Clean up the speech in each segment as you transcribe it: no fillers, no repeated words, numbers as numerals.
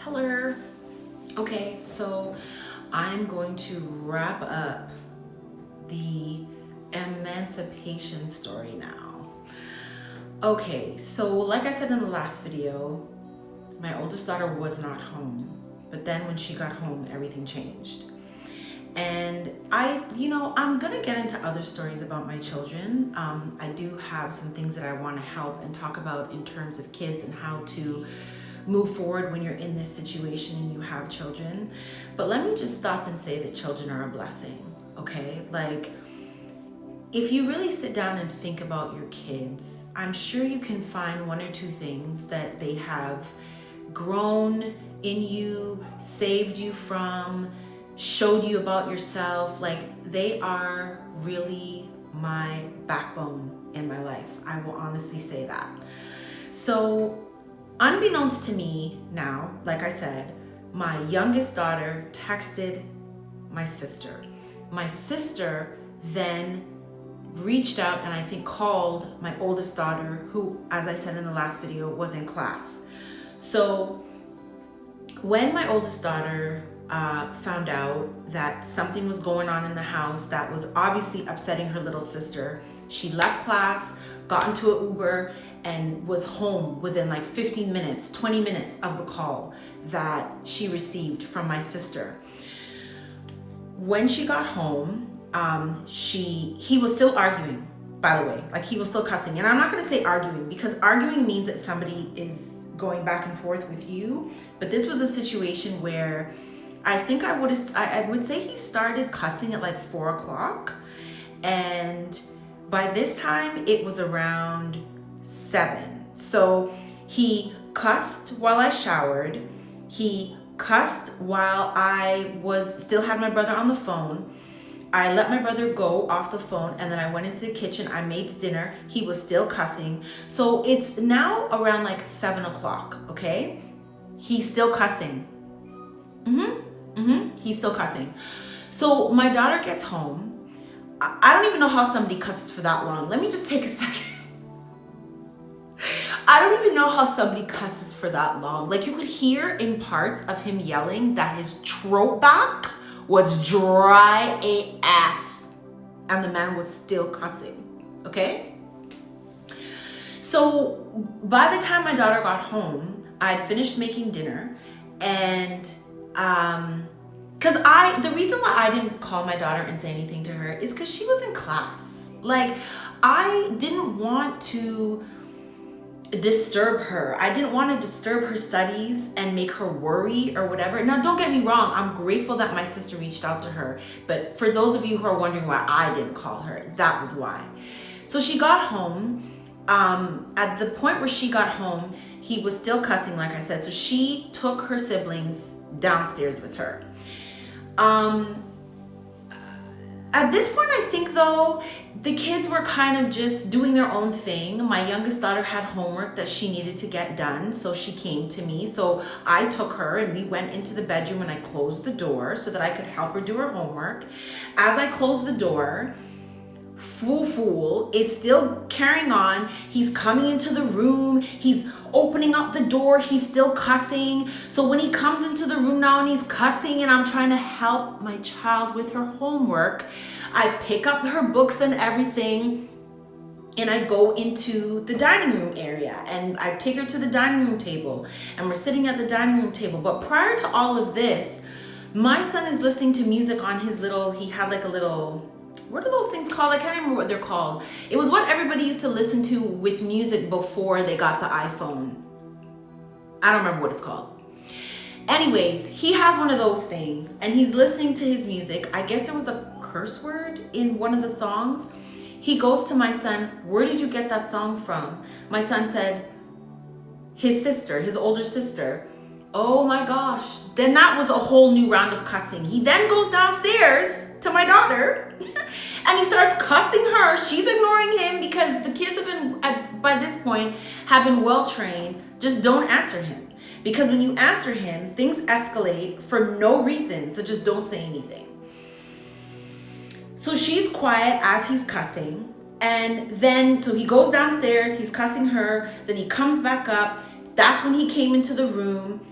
Hello. Okay, so I'm going to wrap up the emancipation story now. Okay, so like I said in the last video, my oldest daughter was not home, but then when she got home, everything changed. And I'm gonna get into other stories about my children. I do have some things that I want to help and talk about in terms of kids and how to move forward when you're in this situation and you have children. But let me just stop and say that children are a blessing, okay? Like, if you really sit down and think about your kids, I'm sure you can find one or two things that they have grown in you, saved you from, showed you about yourself. Like, they are really my backbone in my life. I will honestly say that. So unbeknownst to me now, like I said, my youngest daughter texted my sister. My sister then reached out and I think called my oldest daughter, who, as I said in the last video, was in class. So when my oldest daughter found out that something was going on in the house that was obviously upsetting her little sister, she left class, got into an Uber, and was home within like 15 minutes, 20 minutes of the call that she received from my sister. When she got home, he was still arguing, by the way, like he was still cussing. And I'm not gonna say arguing, because arguing means that somebody is going back and forth with you. But this was a situation where I think I would say he started cussing at like 4 o'clock. And by this time it was around 7. So he cussed while I showered. He cussed while I still had my brother on the phone. I let my brother go off the phone and then I went into the kitchen. I made dinner. He was still cussing. So it's now around like 7 o'clock, okay? He's still cussing. He's still cussing. So my daughter gets home. I don't even know how somebody cusses for that long. Let me just take a second. I don't even know how somebody cusses for that long. Like, you could hear in parts of him yelling that his throat back was dry AF and the man was still cussing, okay? So by the time my daughter got home, I'd finished making dinner, and the reason why I didn't call my daughter and say anything to her is because she was in class. Like, I didn't want to disturb her. I didn't want to disturb her studies and make her worry or whatever. Now, don't get me wrong, I'm grateful that my sister reached out to her, but for those of you who are wondering why I didn't call her, that was why. So she got home. At the point where she got home, he was still cussing, like I said. So she took her siblings downstairs with her. At this point, I think, though, the kids were kind of just doing their own thing. My youngest daughter had homework that she needed to get done, so she came to me. So I took her and we went into the bedroom and I closed the door so that I could help her do her homework. As I closed the door, Fool is still carrying on. He's coming into the room. He's opening up the door. He's still cussing. So when he comes into the room now and he's cussing and I'm trying to help my child with her homework, I pick up her books and everything and I go into the dining room area and I take her to the dining room table and we're sitting at the dining room table. But prior to all of this, my son is listening to music on his he had like a little, what are those things called? I can't remember what they're called. It was what everybody used to listen to with music before they got the iPhone. I don't remember what it's called. Anyways, he has one of those things and he's listening to his music. I guess there was a curse word in one of the songs. He goes to my son, "Where did you get that song from?" My son said, his sister, his older sister. Oh my gosh. Then that was a whole new round of cussing. He then goes downstairs to my daughter and he starts cussing her. She's ignoring him because the kids have been, by this point, have been well trained. Just don't answer him, because when you answer him, things escalate for no reason. So just don't say anything. So she's quiet as he's cussing. And then, so he goes downstairs, he's cussing her. Then he comes back up. That's when he came into the room,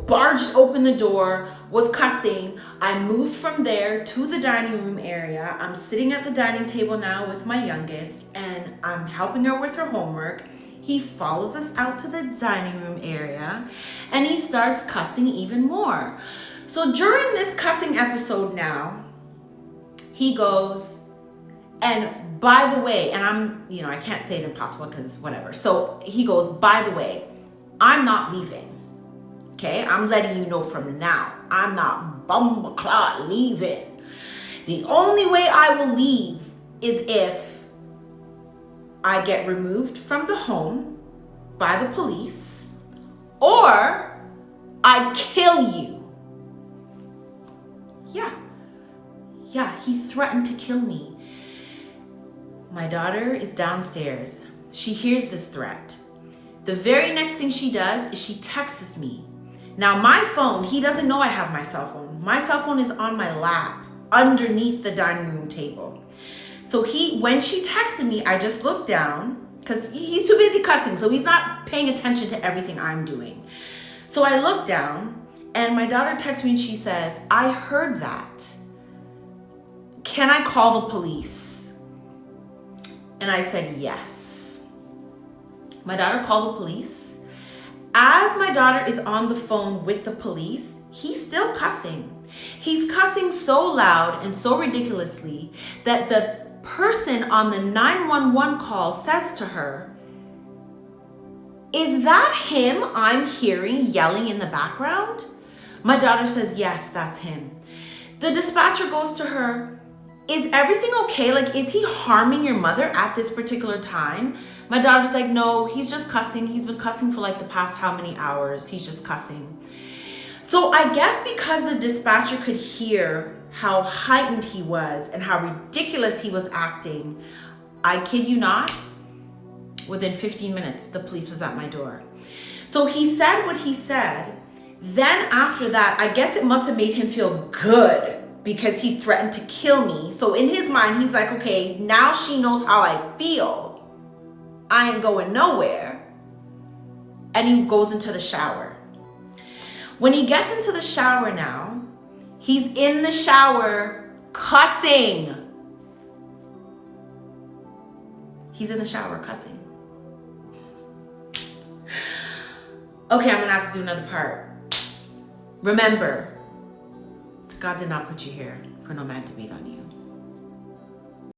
barged open the door, was cussing. I moved from there to the dining room area. I'm sitting at the dining table now with my youngest, and I'm helping her with her homework. He follows us out to the dining room area, and he starts cussing even more. So during this cussing episode now, he goes, and by the way, and I can't say it in patois because whatever. So he goes, by the way, I'm not leaving. Okay, I'm letting you know from now, I'm not bumbleclot leaving. The only way I will leave is if I get removed from the home by the police or I kill you. Yeah, he threatened to kill me. My daughter is downstairs. She hears this threat. The very next thing she does is she texts me. Now my phone, he doesn't know I have my cell phone. My cell phone is on my lap underneath the dining room table. So when she texted me, I just looked down because he's too busy cussing. So he's not paying attention to everything I'm doing. So I looked down and my daughter texts me and she says, I heard that. Can I call the police? And I said, yes. My daughter called the police. As my daughter is on the phone with the police, he's still cussing. He's cussing so loud and so ridiculously that the person on the 911 call says to her, is that him I'm hearing yelling in the background? My daughter says, yes, that's him. The dispatcher goes to her, is everything okay? Like, is he harming your mother at this particular time? My daughter's like, no, he's just cussing. He's been cussing for like the past how many hours? He's just cussing. So I guess because the dispatcher could hear how heightened he was and how ridiculous he was acting, I kid you not, within 15 minutes, the police was at my door. So he said what he said. Then after that, I guess it must have made him feel good because he threatened to kill me. So in his mind, he's like, okay, now she knows how I feel. I ain't going nowhere. And he goes into the shower. When he gets into the shower now, he's in the shower cussing. He's in the shower cussing. Okay, I'm gonna have to do another part. Remember, God did not put you here for no man to beat on you.